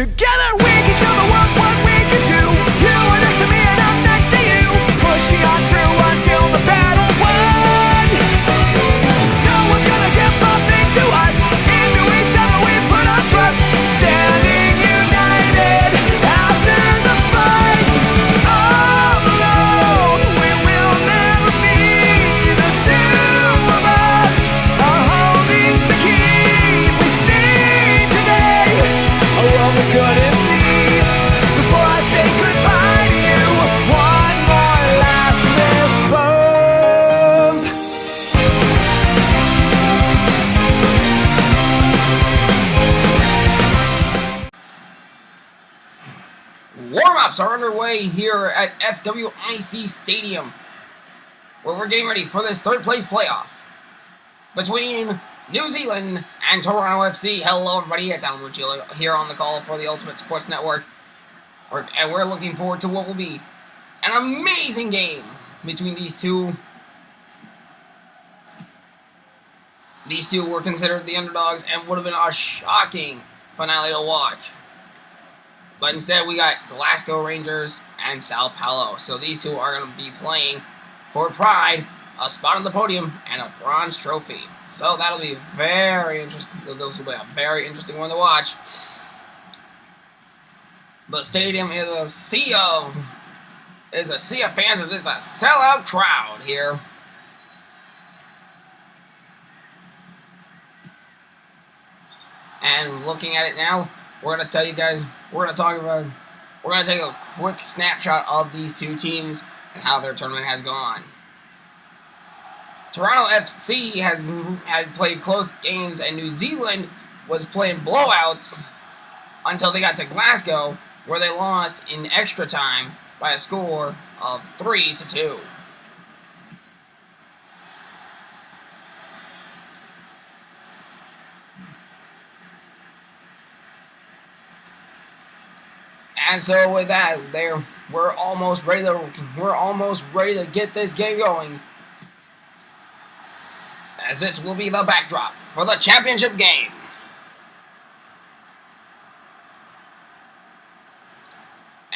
Together we can show the world what we can do. You are next to me and I'm next to you. Pushing on through until the battle's won. No one's gonna give nothing to us. Into each other we put our trust. Standing united after the fight. All alone we will never be. The two of us are holding the key. We see today a world we couldn't see. Before I say goodbye to you, one more last fist bump. Warm-ups are underway here at FWIC Stadium, where we're getting ready for this third place playoff between New Zealand and Toronto FC. Hello everybody, it's Alan Winchell here on the call for the Ultimate Sports Network, and we're looking forward to what will be an amazing game between these two. These two were considered the underdogs and would have been a shocking finale to watch. But instead, we got Glasgow Rangers and Sao Paulo. So these two are going to be playing for pride, a spot on the podium, and a bronze trophy. So that'll be very interesting. This will be a very interesting one to watch. The stadium is a sea of fans. It's a sellout crowd here. And looking at it now, we're going to tell you guys, we're going to take a quick snapshot of these two teams and how their tournament has gone. Toronto FC had played close games, and New Zealand was playing blowouts until they got to Glasgow, where they lost in extra time by a score of 3-2. And so with that, we're almost ready to get this game going, as this will be the backdrop for the championship game.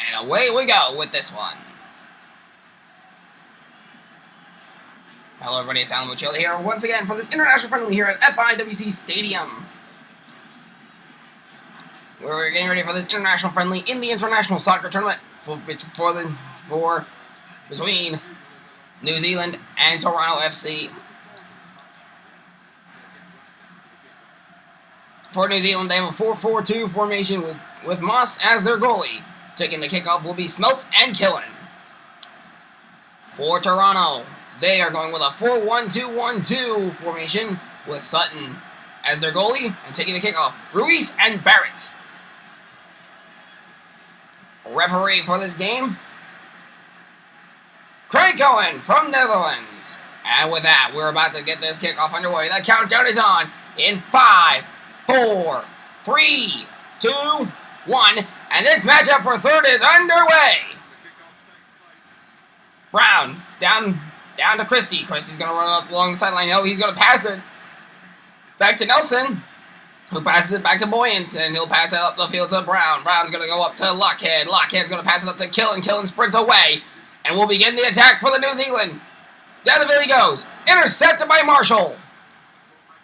And away we go with this one. Hello everybody, it's Alan Winchell here once again for this international friendly here at FIWC Stadium. We're getting ready for this international friendly in the international soccer tournament between New Zealand and Toronto FC. For New Zealand, they have a 4-4-2 formation with Moss as their goalie. Taking the kickoff will be Smeltz and Killen. For Toronto, they are going with a 4-1-2-1-2 formation with Sutton as their goalie, and taking the kickoff, Ruiz and Barrett. Referee for this game, Craig Cohen from Netherlands. And with that, we're about to get this kickoff underway. The countdown is on in 5, 4, 3, 2, 1. And this matchup for third is underway. Brown, down to Christie. Christie's going to run up along the sideline. No, he's going to pass it back to Nelson, who passes it back to Boyens, and he'll pass it up the field to Brown. Brown's going to go up to Lockhead. Lockhead's going to pass it up to Killen. Killen sprints away, and we'll begin the attack for the New Zealand. Down the field he goes. Intercepted by Marshall.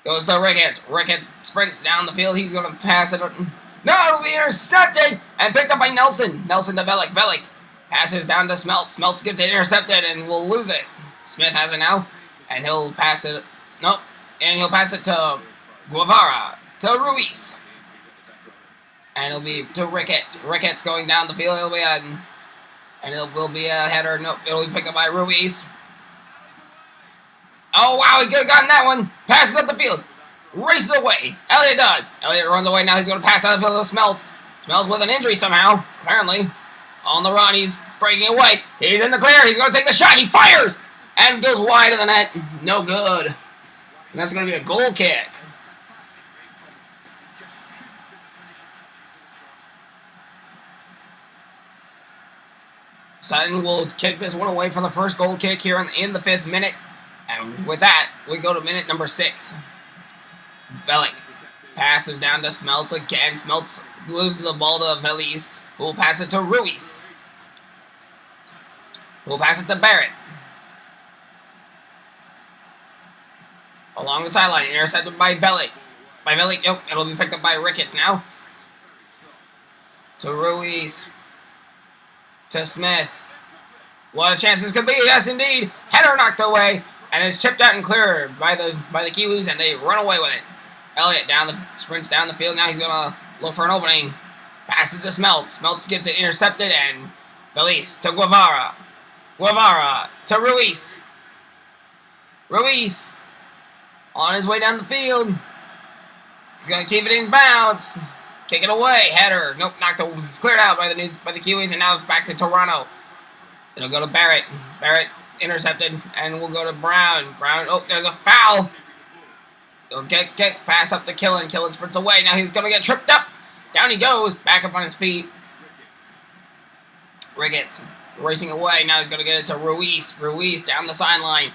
Goes to Ricketts. Ricketts sprints down the field. He's going to pass it. No, it'll be intercepted and picked up by Nelson. Nelson to Velik. Velik passes down to Smeltz. Smeltz gets it intercepted and will lose it. Smith has it now, and he'll pass it. Nope. And he'll pass it to Guevara. To Ruiz. And it'll be to Ricketts. Ricketts going down the field. It'll be a header. Nope. It'll be picked up by Ruiz. Oh, wow. He could have gotten that one. Passes up the field. Races away. Elliott does. Elliott runs away. Now he's going to pass out the field to Smeltz. Smeltz with an injury somehow. Apparently. On the run. He's breaking away. He's in the clear. He's going to take the shot. He fires. And goes wide of the net. No good. And that's going to be a goal kick. Sutton will kick this one away for the first goal kick here in the 5th minute. And with that, we go to minute number 6. Velik Passes down to Smeltz again. Smeltz loses the ball to Velis, who will pass it to Ruiz. Who will pass it to Barrett. Along the sideline, intercepted by Velik. Nope, it'll be picked up by Ricketts now. To Ruiz. To Smith. What a chance this could be, yes indeed. Header knocked away, and it's chipped out and cleared by the Kiwis, and they run away with it. Elliott sprints down the field. Now he's gonna look for an opening. Passes to Smeltz. Smeltz gets it intercepted, and Velis to Guevara. Guevara to Ruiz. Ruiz on his way down the field. He's gonna keep it in bounds. Kick it away. Header. Nope, cleared out by the Kiwis, and now it's back to Toronto. It'll go to Barrett. Barrett intercepted, and we'll go to Brown. Brown. Oh, there's a foul. He'll get pass up to Killen. Killen sprints away. Now he's gonna get tripped up. Down he goes. Back up on his feet. Ricketts racing away. Now he's gonna get it to Ruiz. Ruiz down the sideline.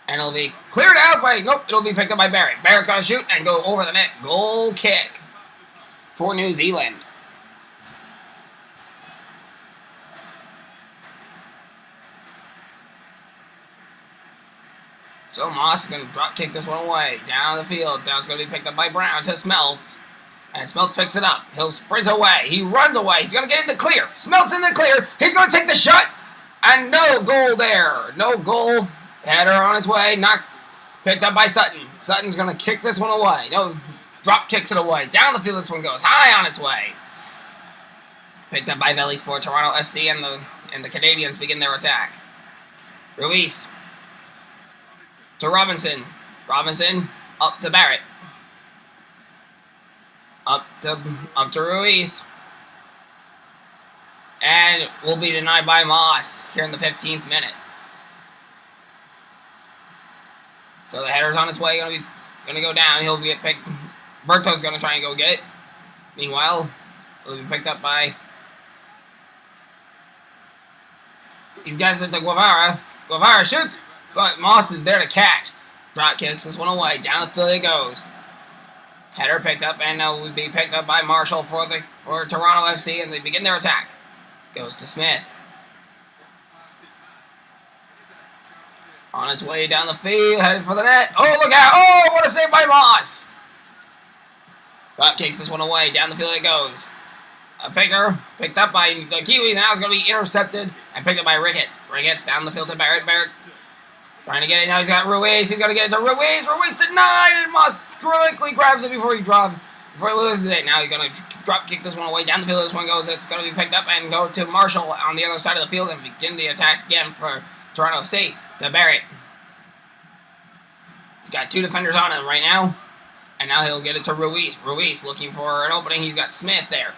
And it'll be cleared out by... Nope, it'll be picked up by Barrett. Barrett's going to shoot and go over the net. Goal kick for New Zealand. So Moss is going to drop kick this one away. Down the field. Now it's going to be picked up by Brown to Smeltz. And Smeltz picks it up. He'll sprint away. He runs away. He's going to get in the clear. Smeltz in the clear. He's going to take the shot. And no goal there. No goal. Header on its way, picked up by Sutton. Sutton's going to kick this one away. No, drop kicks it away. Down the field this one goes, high on its way. Picked up by Velis for Toronto FC, and the Canadians begin their attack. Ruiz to Robinson. Robinson up to Barrett. Up to Ruiz. And will be denied by Moss here in the 15th minute. So the header's on its way, gonna go down. He'll get picked. Berto's gonna try and go get it. Meanwhile, it'll be picked up by... He's got it to Guevara. Guevara shoots, but Moss is there to catch. Drop kicks this one away. Down the field it goes. Header picked up, and will be picked up by Marshall for Toronto FC, and they begin their attack. Goes to Smith. On its way down the field, headed for the net. Oh, look out! Oh, what a save by Moss! Drop kicks this one away. Down the field it goes. A picker picked up by the Kiwis, and now it's going to be intercepted and picked up by Ricketts. Ricketts down the field to Barrett. Barrett trying to get it. Now he's got Ruiz. He's going to get it to Ruiz. Ruiz denied, and Moss quickly grabs it before he loses it. Now he's going to drop kick this one away. Down the field this one goes. It's going to be picked up and go to Marshall on the other side of the field and begin the attack again for Toronto FC. To Barrett. He's got two defenders on him right now. And now he'll get it to Ruiz. Ruiz looking for an opening. He's got Smith there.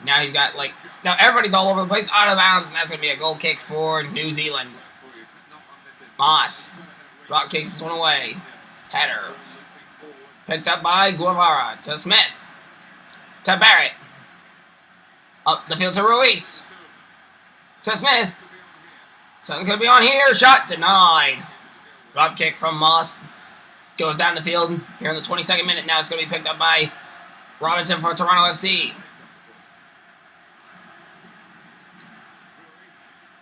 Now he's got now everybody's all over the place, out of bounds, and that's going to be a goal kick for New Zealand. Moss. Drop kicks this one away. Header. Picked up by Guevara. To Smith. To Barrett. Up the field to Ruiz. To Smith. Something could be on here. Shot denied. Drop kick from Moss. Goes down the field here in the 22nd minute. Now it's going to be picked up by Robinson for Toronto FC.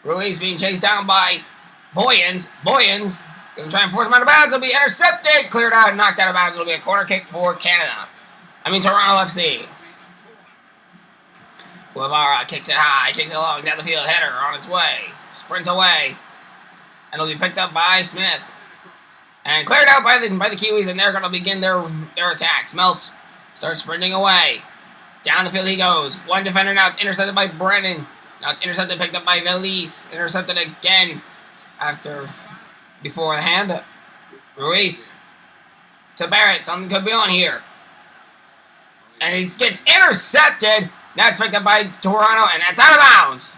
Ruiz being chased down by Boyens. Boyens going to try and force him out of bounds. It'll be intercepted. Cleared out and knocked out of bounds. It'll be a corner kick for Canada. Toronto FC. Guevara kicks it high. Kicks it along down the field. Header on its way. Sprints away. And it'll be picked up by Smith. And cleared out by the Kiwis, and they're going to begin their attack. Smeltz starts sprinting away. Down the field he goes. One defender now. It's intercepted by Brennan. Now it's intercepted, picked up by Velis. Intercepted again before the hand. Ruiz to Barrett. Something could be on here. And it gets intercepted. Now it's picked up by Toronto, and that's out of bounds.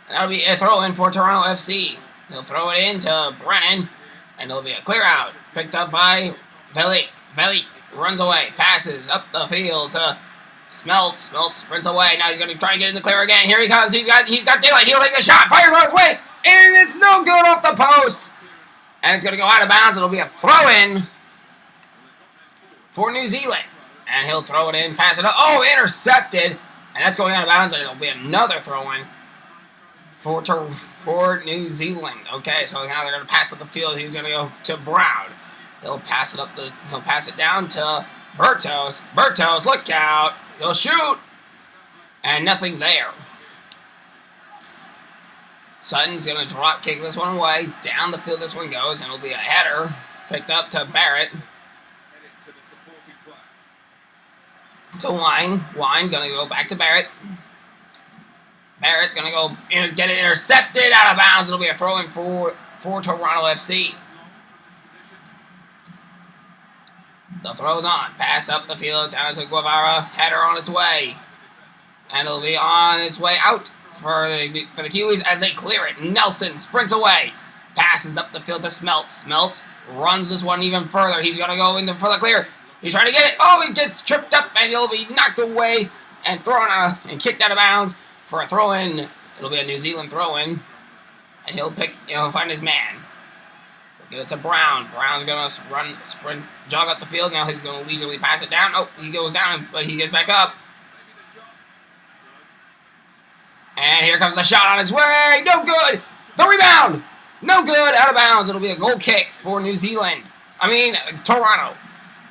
And that'll be a throw in for Toronto FC. He'll throw it in to Brennan, and it'll be a clear out. Picked up by Velik. Velik runs away, passes up the field to Smeltz. Smeltz sprints away. Now he's going to try and get in the clear again. Here he comes. He's got daylight. He'll take the shot. Fires on his way, and it's no good off the post. And it's going to go out of bounds. It'll be a throw in for New Zealand. And he'll throw it in, pass it up. Oh, intercepted. And that's going out of bounds, and it'll be another throw-in for New Zealand. Okay, so now they're going to pass up the field. He's going to go to Brown. He'll pass it down to Bertos. Bertos, look out. He'll shoot. And nothing there. Sutton's going to drop kick this one away. Down the field this one goes, and it'll be a header. Picked up to Barrett. To Wine. Wine going to go back to Barrett. Barrett's going to go get it intercepted out of bounds. It'll be a throw-in for Toronto FC. The throw's on. Pass up the field down to Guevara. Header on its way. And it'll be on its way out for the Kiwis as they clear it. Nelson sprints away. Passes up the field to Smelts. Smelts runs this one even further. He's going to go for the clear. He's trying to get it. Oh, he gets tripped up and he'll be knocked away and thrown out and kicked out of bounds for a throw-in. It'll be a New Zealand throw-in. And he'll find his man. Get it to Brown. Brown's going to sprint, jog up the field. Now he's going to leisurely pass it down. Oh, he goes down, but he gets back up. And here comes the shot on its way. No good. The rebound. No good. Out of bounds. It'll be a goal kick for New Zealand. Toronto.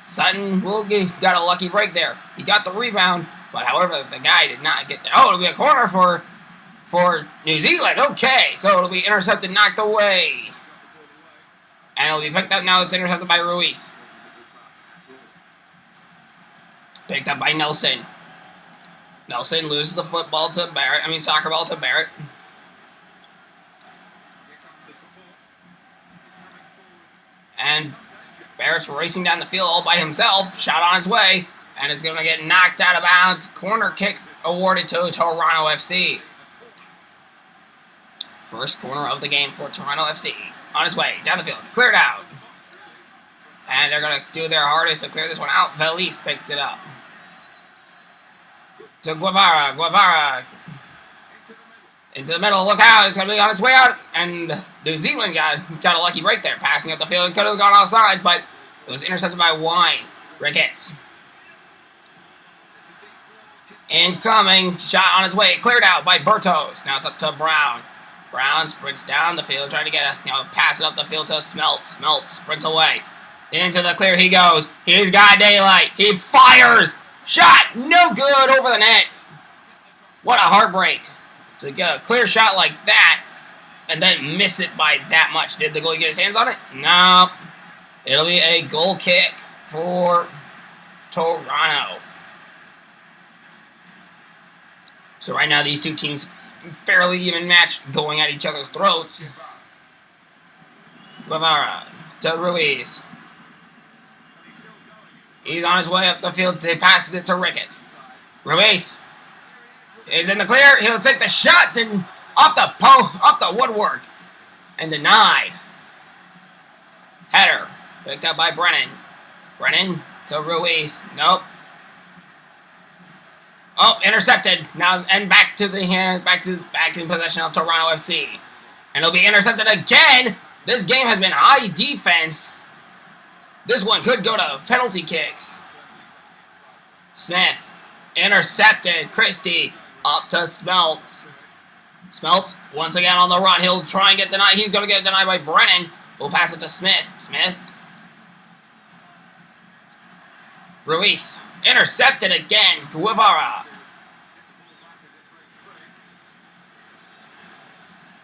Sutton got a lucky break there. He got the rebound, but however, the guy did not get there. Oh, it'll be a corner for New Zealand. Okay, so it'll be intercepted, knocked away. And it'll be picked up now. It's intercepted by Ruiz. Picked up by Nelson. Nelson loses the football to Barrett. Soccer ball to Barrett. And Barrett's racing down the field all by himself. Shot on its way. And it's going to get knocked out of bounds. Corner kick awarded to Toronto FC. First corner of the game for Toronto FC. On its way, down the field, cleared out. And they're going to do their hardest to clear this one out. Valise picks it up. To Guevara. Guevara. Into the middle, look out, it's going to be on its way out. And New Zealand got a lucky break there. Passing up the field, it could have gone offside, but it was intercepted by Wine. Ricketts. Incoming, shot on its way, cleared out by Bertos. Now it's up to Brown. Brown sprints down the field, trying to pass it up the field to Smelts. Smelts sprints away. Into the clear he goes. He's got daylight. He fires. Shot, no good, over the net. What a heartbreak to get a clear shot like that and then miss it by that much. Did the goalie get his hands on it? No. It'll be a goal kick for Toronto. So right now these two teams fairly even match, going at each other's throats. Guevara to Ruiz. He's on his way up the field. He passes it to Ricketts. Ruiz is in the clear. He'll take the shot and off the woodwork and denied. Header picked up by Brennan. Brennan to Ruiz. Nope. Oh, intercepted. Now and back in possession of Toronto FC. And it'll be intercepted again. This game has been high defense. This one could go to penalty kicks. Smith intercepted. Christie up to Smelts. Smelts once again on the run. He'll try and get denied. He's going to get denied by Brennan. We'll pass it to Smith. Smith. Ruiz. Intercepted again. Guevara.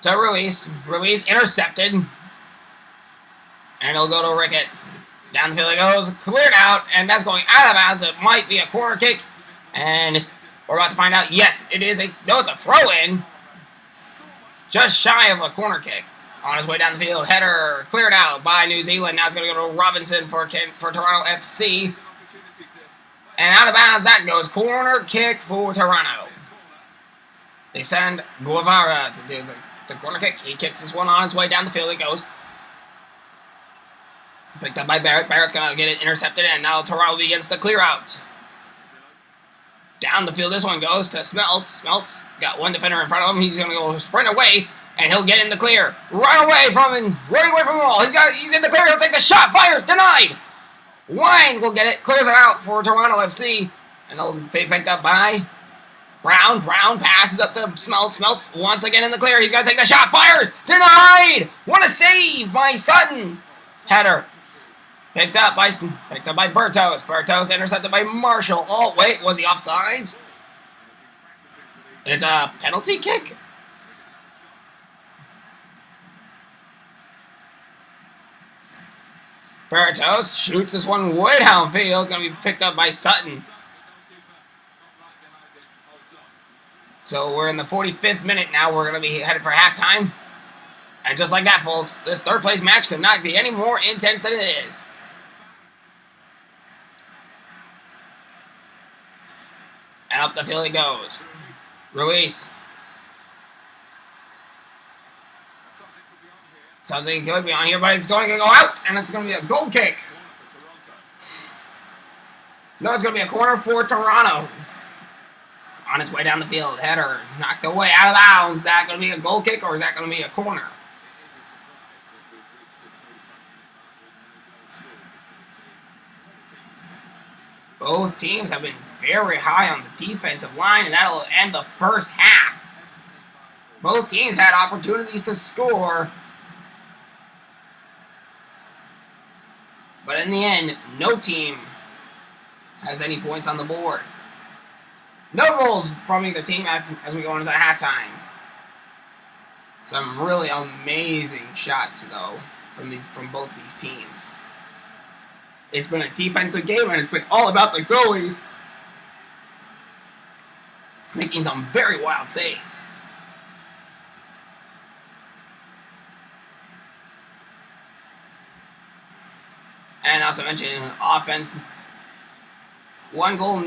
To Ruiz. Ruiz intercepted. And it'll go to Ricketts. Down the field it goes. Cleared out. And that's going out of bounds. It might be a corner kick. And we're about to find out. Yes, it is it's a throw-in. Just shy of a corner kick. On his way down the field. Header cleared out by New Zealand. Now it's going to go to Robinson for Toronto FC. And out of bounds that goes. Corner kick for Toronto. They send Guevara to do the corner kick. He kicks this one on his way down the field. It goes. Picked up by Barrett. Barrett's going to get it intercepted. And now Toronto begins to clear out. Down the field this one goes to Smelts. Smelts got one defender in front of him. He's going to go sprint away. And he'll get in the clear. Run away from him. Running away from the wall. He's in the clear. He'll take the shot. Fires. Denied. Wine will get it, clears it out for Toronto FC, and it'll be picked up by Brown. Brown passes up to Smelts. Smelts once again in the clear. He's going to take the shot. Fires. Denied. What a save by Sutton. Header. Picked up by Bertos. Bertos intercepted by Marshall. Oh, wait. Was he offsides? It's a penalty kick? Bertos shoots this one way downfield. Going to be picked up by Sutton. So we're in the 45th minute now. We're going to be headed for halftime. And just like that, folks, this third place match could not be any more intense than it is. And up the field he goes. Ruiz. Something could be on here, but it's going to go out. And it's going to be a goal kick. No, it's going to be a corner for Toronto. On its way down the field, header knocked away out of bounds. Is that going to be a goal kick or is that going to be a corner? Both teams have been very high on the defensive line, and that'll end the first half. Both teams had opportunities to score, but in the end, no team has any points on the board. No goals from either team as we go into halftime. Some really amazing shots, though, from both these teams. It's been a defensive game, and it's been all about the goalies making some very wild saves. And not to mention offense. One goal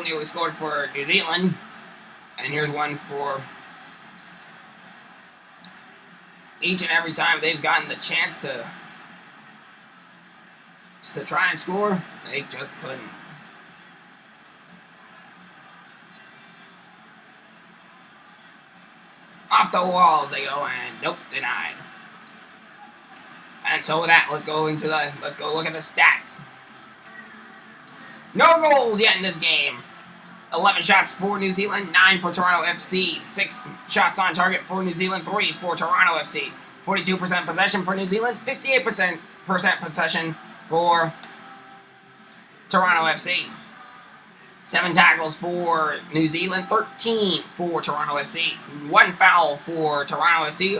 nearly scored for New Zealand, and here's one for each and every time they've gotten the chance to try and score, they just couldn't. Off the walls they go, and nope, denied. And so with that, let's go look at the stats. No goals yet in this game. 11 shots for New Zealand, 9 for Toronto FC. 6 shots on target for New Zealand, 3 for Toronto FC. 42% possession for New Zealand, 58% possession for Toronto FC. 7 tackles for New Zealand, 13 for Toronto FC. 1 foul for Toronto FC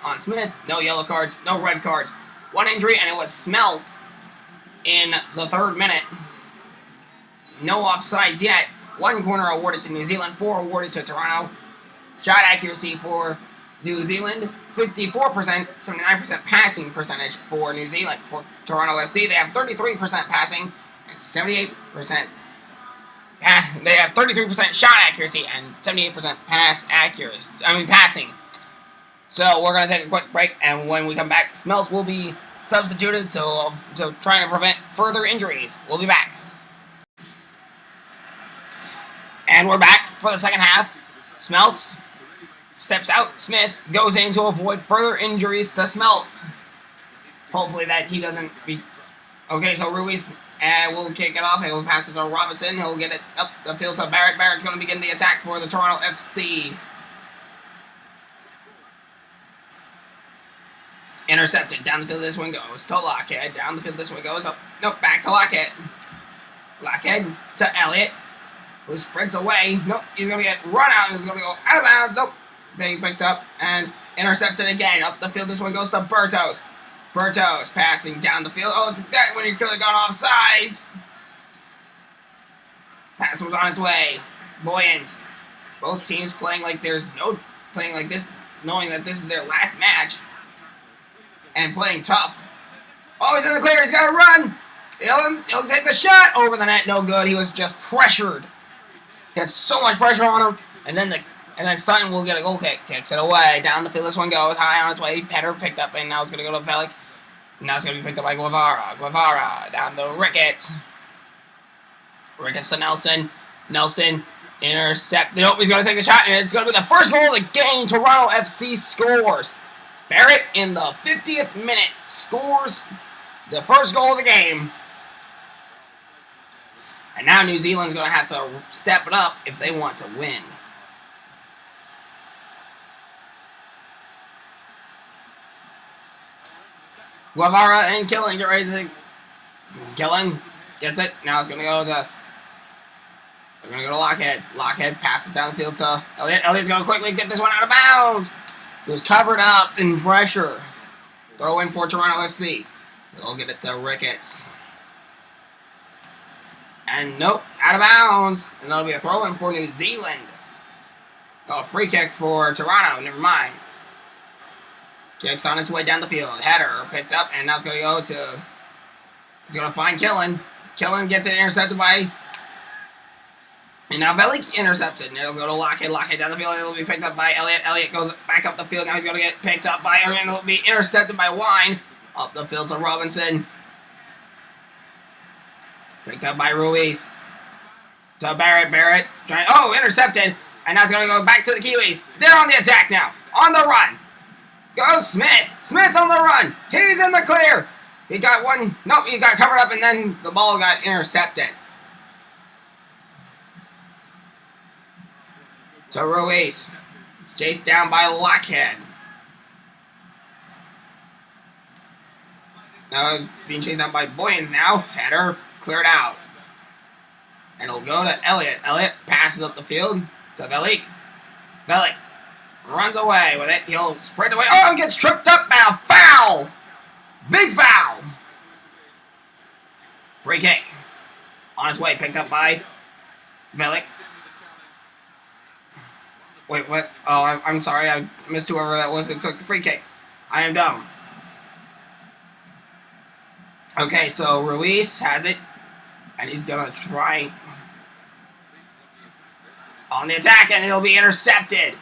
on Smith. No yellow cards, no red cards. 1 injury, and it was Smelts in the 3rd minute. No offsides yet. 1 corner awarded to New Zealand, 4 awarded to Toronto. Shot accuracy for New Zealand, 54%, 79% passing percentage for New Zealand. For Toronto FC, they have 33% passing and 78%. They have 33% shot accuracy and 78% passing. So we're gonna take a quick break, and when we come back, Smelts will be substituted to try to prevent further injuries. We'll be back. And we're back for the second half. Smelts steps out. Smith goes in to avoid further injuries to Smelts. Hopefully that he doesn't be... Okay, so Ruiz will kick it off. He'll pass it to Robinson. He'll get it up the field to Barrett. Barrett's going to begin the attack for the Toronto FC. Intercepted. Down the field this one goes to Lockhead. Down the field this one goes up. Nope, back to Lockhead. Lockhead to Elliott, who sprints away. Nope, he's going to get run out. He's going to go out of bounds. Nope. Being picked up and intercepted again. Up the field, this one goes to Bertos. Bertos passing down the field. Oh, that when he could have gone offsides. Pass was on its way. Boyens. Both teams playing like this, knowing that this is their last match. And playing tough. Oh, he's in the clear. He's got to run. He'll take the shot over the net. No good. He was just pressured. He had so much pressure on him. And then Sutton will get a goal kick. Kicks it away. Down the field. This one goes high on its way. Petter picked up, and now it's going to go to Velic. Now it's going to be picked up by Guevara. Guevara down the Ricketts. Ricketts to Nelson. Nelson intercept. Nope, he's going to take the shot, and it's going to be the first goal of the game. Toronto FC scores. Barrett in the 50th minute scores the first goal of the game. And now New Zealand's going to have to step it up if they want to win. Guevara and Killen get ready to... Killen gets it. Now it's going to go to... They're going to go to Lockhead. Lockhead passes down the field to Elliott. Elliott's going to quickly get this one out of bounds. He was covered up in pressure. Throw in for Toronto FC. They'll get it to Ricketts. And nope, out of bounds. And that'll be a throw in for New Zealand. Oh, free kick for Toronto. Never mind. Kicks on its way down the field. Header picked up, and now it's going to go to... It's going to find Killen. Killen gets it intercepted by... And now Belly intercepts it, and it'll go to Lockhead. Lockhead down the field, and it'll be picked up by Elliott. Elliott goes back up the field. Now he's going to get picked up by... And it'll be intercepted by Wine. Up the field to Robinson. Picked up by Ruiz. To Barrett. Barrett. Intercepted. And now it's going to go back to the Kiwis. They're on the attack now. On the run. Goes Smith. Smith on the run. He's in the clear. He got one. Nope, he got covered up, and then the ball got intercepted. To Ruiz. Chased down by Lockhead. Being chased down by Boyens now. Header cleared out. And it'll go to Elliott. Elliott passes up the field to Velik. Velik runs away with it. He'll sprint away. Oh, and gets tripped up now. Foul! Big foul! Free kick. On its way. Picked up by Velik. Wait, what? Oh, I'm sorry. I missed whoever that was that took the free kick. I am dumb. Okay, so Ruiz has it. And he's going to try on the attack, and he'll be intercepted.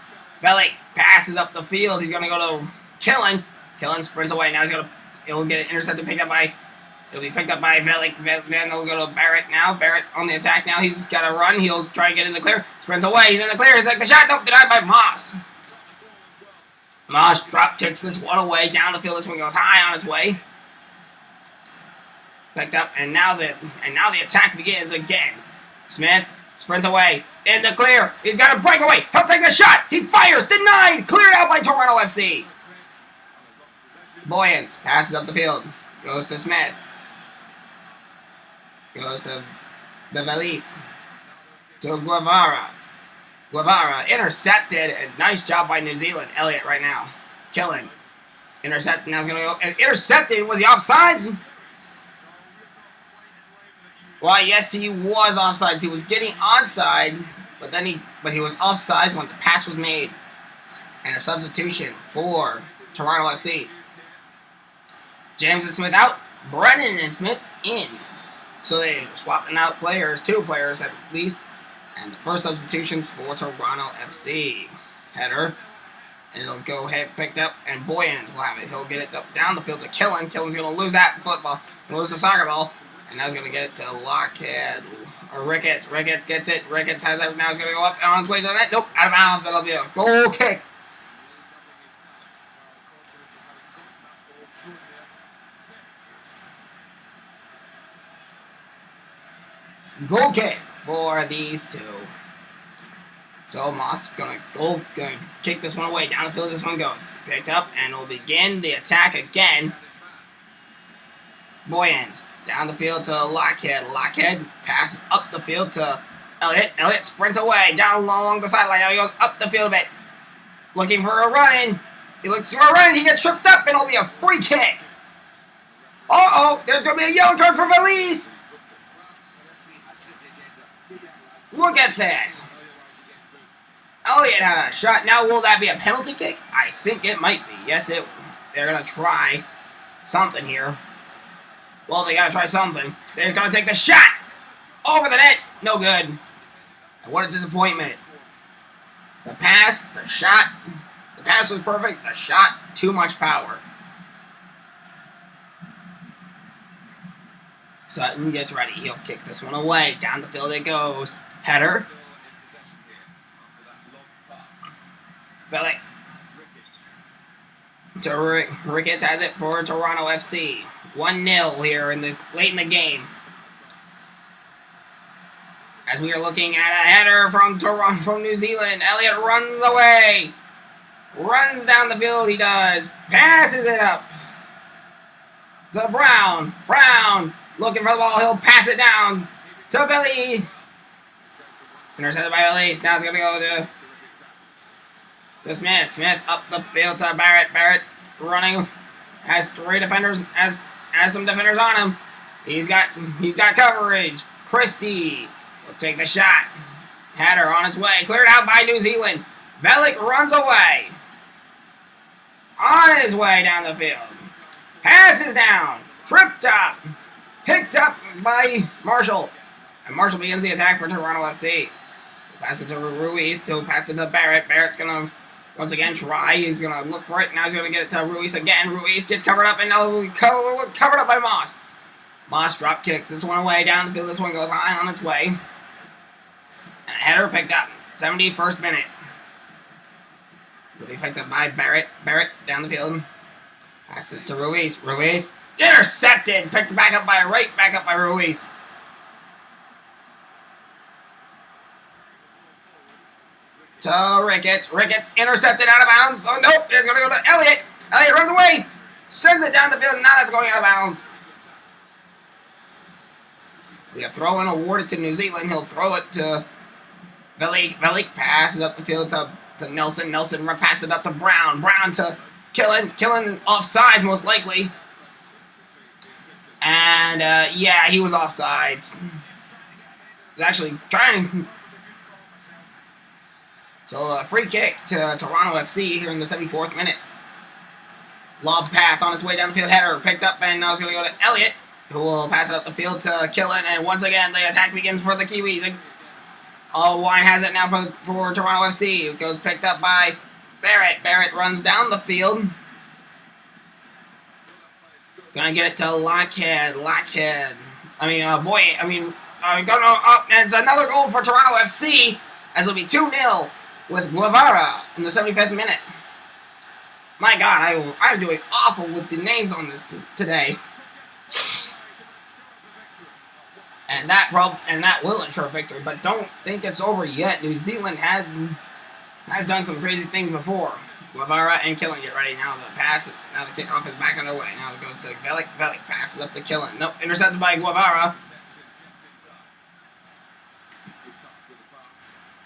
Velik passes up the field. He's going to go to Killen. Killen sprints away. Now he'll get it intercepted, it'll be picked up by Velik. Then he'll go to Barrett now. Barrett on the attack now. He's got to run. He'll try to get in the clear. Sprints away. He's in the clear. He's like the shot. Nope, denied by Moss. Moss drop kicks this one away. Down the field. This one goes high on its way. Picked up, and now the attack begins again. Smith sprints away. In the clear. He's got a breakaway. He'll take the shot. He fires. Denied. Cleared out by Toronto FC. Boyens passes up the field. Goes to Smith. Goes to the Valise. To Guevara. Guevara intercepted. And nice job by New Zealand. Elliott right now. Killing. Intercepted. Now he's going to go. And intercepted. Was he offsides? Well, yes, he was offsides. He was getting onside, but he was offsides when the pass was made. And a substitution for Toronto FC. James and Smith out. Brennan and Smith in. So they're swapping out players, 2 players at least. And the first substitution's for Toronto FC. Header. And it'll go ahead, picked up, and Boyens will have it. He'll get it up down the field to Killen. Killen's going to lose that football. He'll lose the soccer ball. And now he's going to get it to Lockhead. Or Ricketts. Ricketts gets it. Ricketts has it. Now he's going to go up on his way to the net. Nope, out of bounds. That'll be a goal kick. Goal kick for these two. So Moss gonna kick this one away. Down the field this one goes. Picked up, and will begin the attack again. Boyens. Down the field to Lockhead. Lockhead passes up the field to Elliott. Elliott sprints away down along the sideline. Now he goes up the field a bit. Looking for a run-in. He looks for a run-in. He gets tripped up, and it'll be a free kick. Uh-oh. There's going to be a yellow card for Valise. Look at this. Elliott had a shot. Now, will that be a penalty kick? I think it might be. Yes, they're going to try something here. Well, they got to try something. They're going to take the shot. Over the net. No good. What a disappointment. The pass, the shot. The pass was perfect. The shot, too much power. Sutton gets ready. He'll kick this one away. Down the field it goes. Header. Velik. Ricketts has it for Toronto FC. 1-0 here late in the game. As we are looking at a header from Toronto, from New Zealand, Elliott runs away. Runs down the field, he does. Passes it up to Brown. Brown looking for the ball. He'll pass it down to Billy. Intercepted by Elise. Now it's going to go to Smith. Smith up the field to Barrett. Barrett running. Has three defenders. Has some defenders on him. He's got coverage. Christie will take the shot. Header on its way. Cleared out by New Zealand. Velik runs away. On his way down the field. Passes down. Tripped up. Picked up by Marshall. And Marshall begins the attack for Toronto FC. Pass it to Ruiz. He'll pass it to Barrett. Barrett's going to once again try. He's going to look for it. Now he's going to get it to Ruiz again. Ruiz gets covered up and now covered up by Moss. Moss drop kicks this one away down the field. This one goes high on its way. And a header picked up. 71st minute. Really picked up by Barrett. Barrett down the field. Pass it to Ruiz. Ruiz intercepted. Picked back up by Ruiz. To Ricketts. Ricketts intercepted out of bounds. Oh, nope. It's going to go to Elliott. Elliott runs away. Sends it down the field. Now that's going out of bounds. We have throw-in awarded to New Zealand. He'll throw it to Velik. Velik passes up the field to Nelson. Nelson passes it up to Brown. Brown to Killen. Killen offsides most likely. And, yeah, he was offsides. He was actually trying. So, a free kick to Toronto FC here in the 74th minute. Lob pass on its way down the field. Header picked up, and now it's going to go to Elliott, who will pass it up the field to Killen. And once again, the attack begins for the Kiwis. Wine has it now for Toronto FC. It goes picked up by Barrett. Barrett runs down the field. Gonna get it to Lockhead. It's another goal for Toronto FC, as it'll be 2-0 with Guevara in the 75th minute. My God, I'm doing awful with the names on this today. And that will ensure victory, but don't think it's over yet. New Zealand has done some crazy things before. Guevara and Killen get ready now. Now the kickoff is back underway. Now it goes to Velik. Velik passes up to Killen. Nope, intercepted by Guevara.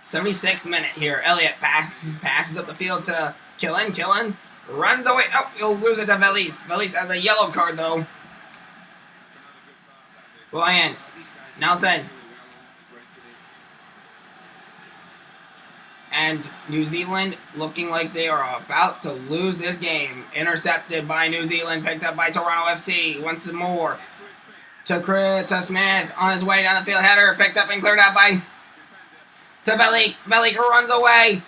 76th minute here. Elliott passes up the field to Killen. Killen runs away. Oh, he'll lose it to Velis. Velis has a yellow card though. Boyens. Nelson. And New Zealand looking like they are about to lose this game. Intercepted by New Zealand, picked up by Toronto FC. Once more to Smith on his way down the field. Header picked up and cleared out to Velik. Velik runs away.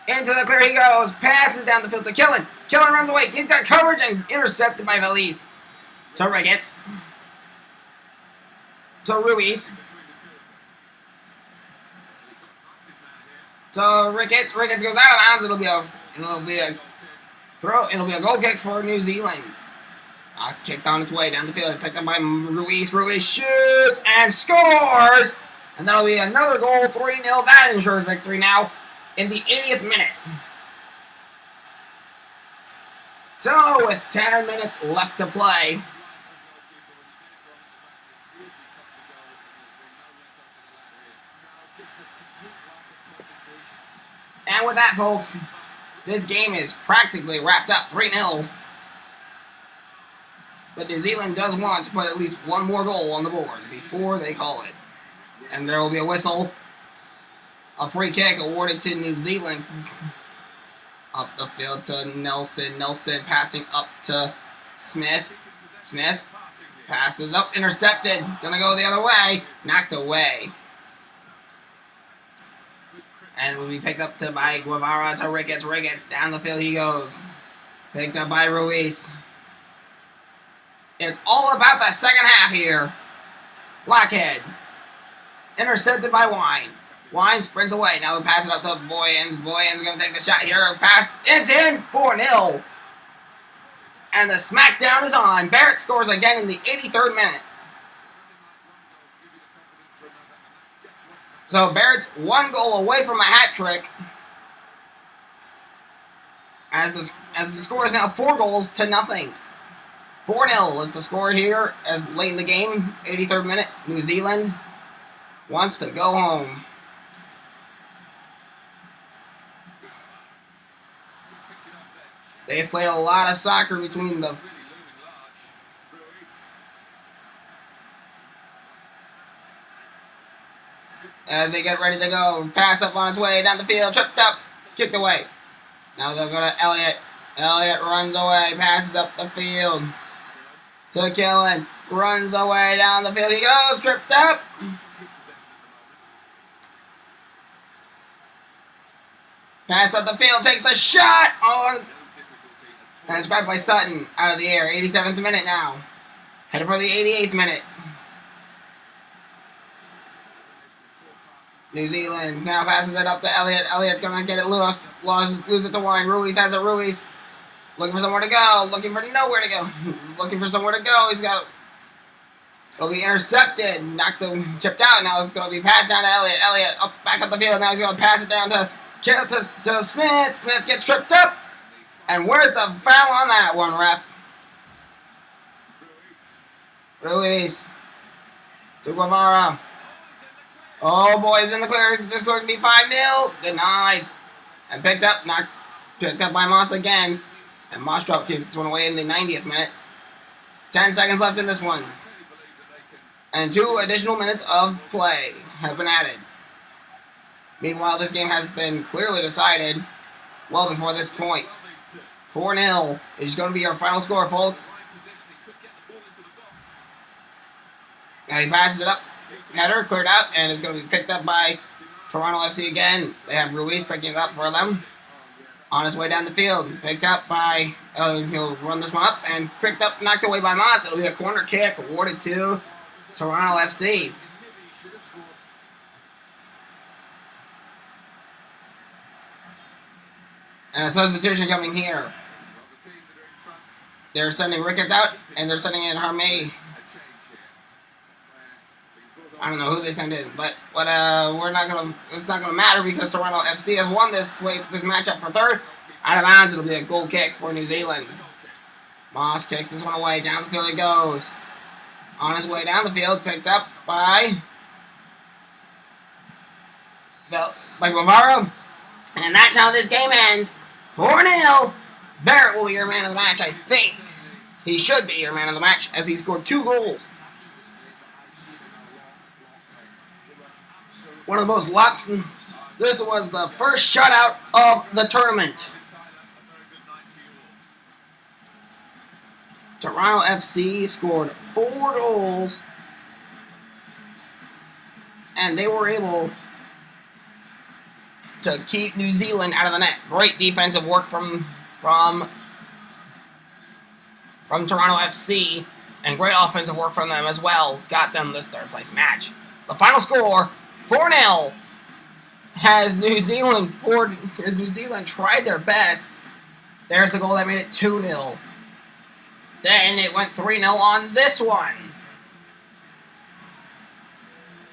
Into the clear he goes. Passes down the field to Killen. Killen runs away. He's got coverage and intercepted by Velis. To Ricketts. To Ruiz. So Ricketts goes out of bounds. It'll be a goal kick for New Zealand. Kicked on its way down the field, picked up by Ruiz. Ruiz shoots and scores, and that'll be another goal, 3-0. That ensures victory now in the 80th minute. So with 10 minutes left to play. And with that, folks, this game is practically wrapped up, 3-0. But New Zealand does want to put at least one more goal on the board before they call it. And there will be a whistle. A free kick awarded to New Zealand. Up the field to Nelson. Nelson passing up to Smith. Smith passes up, intercepted. Gonna go the other way. Knocked away. And will be picked up by Guevara to Ricketts. Ricketts down the field he goes. Picked up by Ruiz. It's all about the second half here. Lockhead. Intercepted by Wine. Wine sprints away. Now we pass it up to Boyens. Boyens going to take the shot here. Pass. It's in. 4-0. And the smackdown is on. Barrett scores again in the 83rd minute. So Barrett's 1 goal away from a hat trick. As the score is now 4 goals to nothing. 4-0 is the score here as late in the game, 83rd minute. New Zealand wants to go home. They've played a lot of soccer between the... As they get ready to go, pass up on its way down the field, tripped up, kicked away. Now they'll go to Elliott. Elliott runs away, passes up the field to Killen. Runs away down the field. He goes, tripped up. Pass up the field, takes the shot on. And it's grabbed by Sutton out of the air. 87th minute now. Headed for the 88th minute. New Zealand now passes it up to Elliott. Elliott's going to get it loose. Lose it to one. Ruiz has it. Ruiz looking for somewhere to go. Looking for nowhere to go. Looking for somewhere to go. He's got... It'll be intercepted. Knocked the... Chipped out. Now it's going to be passed down to Elliott. Elliott back up the field. Now he's going to pass it down to Smith. Smith gets tripped up. And where's the foul on that one, ref? Ruiz. To Guevara. Oh, boys in the clear. This is going to be 5-0. Denied. And picked up by Moss again. And Moss drop kicks this one away in the 90th minute. 10 seconds left in this one. And 2 additional minutes of play have been added. Meanwhile, this game has been clearly decided well before this point. 4-0 is going to be our final score, folks. Now he passes it up. Header cleared out, and it's going to be picked up by Toronto FC again. They have Ruiz picking it up for them. On his way down the field. Picked up by... he'll run this one up, and picked up, knocked away by Moss. It'll be a corner kick awarded to Toronto FC. And a substitution coming here. They're sending Ricketts out, and they're sending in Harmay. I don't know who they send in, but we're not gonna. It's not gonna matter because Toronto FC has won this matchup for third. Out of bounds, it'll be a goal kick for New Zealand. Moss kicks this one away. Down the field it goes. On his way down the field, picked up by Guevara, and that's how this game ends. 4-0. Barrett will be your man of the match, I think. He should be your man of the match as he scored 2 goals. One of the most locked. This was the first shutout of the tournament. Toronto FC scored 4 goals. And they were able to keep New Zealand out of the net. Great defensive work from Toronto FC. And great offensive work from them as well. Got them this 3rd place match. The final score, 4-0. Has New Zealand tried their best. There's the goal that made it 2-0. Then it went 3-0 on this one.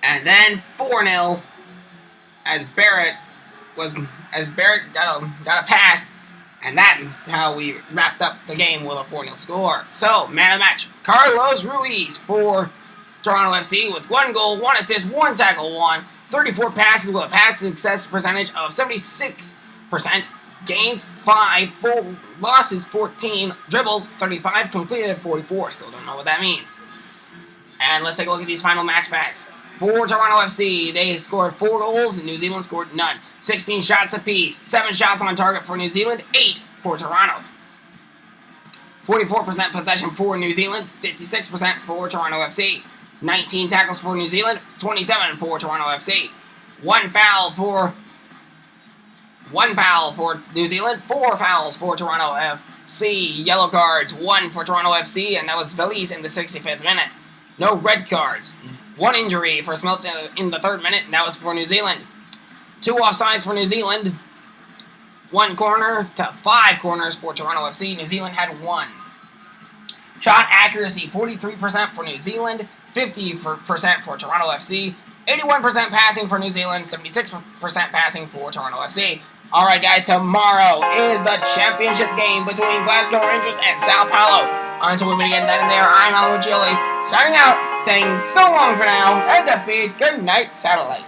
And then 4-0 as Barrett got a pass. And that's how we wrapped up the game with a 4-0 score. So, man of the match, Carlos Ruiz for Toronto FC with 1 goal, 1 assist, 1 tackle, 34 passes with a pass success percentage of 76%, gains 5, full losses 14, dribbles 35, completed 44. Still don't know what that means. And let's take a look at these final match facts. For Toronto FC, they scored 4 goals, and New Zealand scored none. 16 shots apiece, 7 shots on target for New Zealand, 8 for Toronto. 44% possession for New Zealand, 56% for Toronto FC. 19 tackles for New Zealand, 27 for Toronto FC. 1 foul for New Zealand, 4 fouls for Toronto FC. Yellow cards, 1 for Toronto FC, and that was Valise in the 65th minute. No red cards. 1 injury for Smelt in the 3rd minute, and that was for New Zealand. 2 offsides for New Zealand. 1 corner to 5 corners for Toronto FC. New Zealand had 1. Shot accuracy, 43% for New Zealand, 50% for Toronto FC. 81% passing for New Zealand, 76% passing for Toronto FC. Alright guys, tomorrow is the championship game between Glasgow Rangers and Sao Paulo. Until we meet again then and there, I'm Alan Chili, signing out, saying so long for now, and defeat, good night, satellite.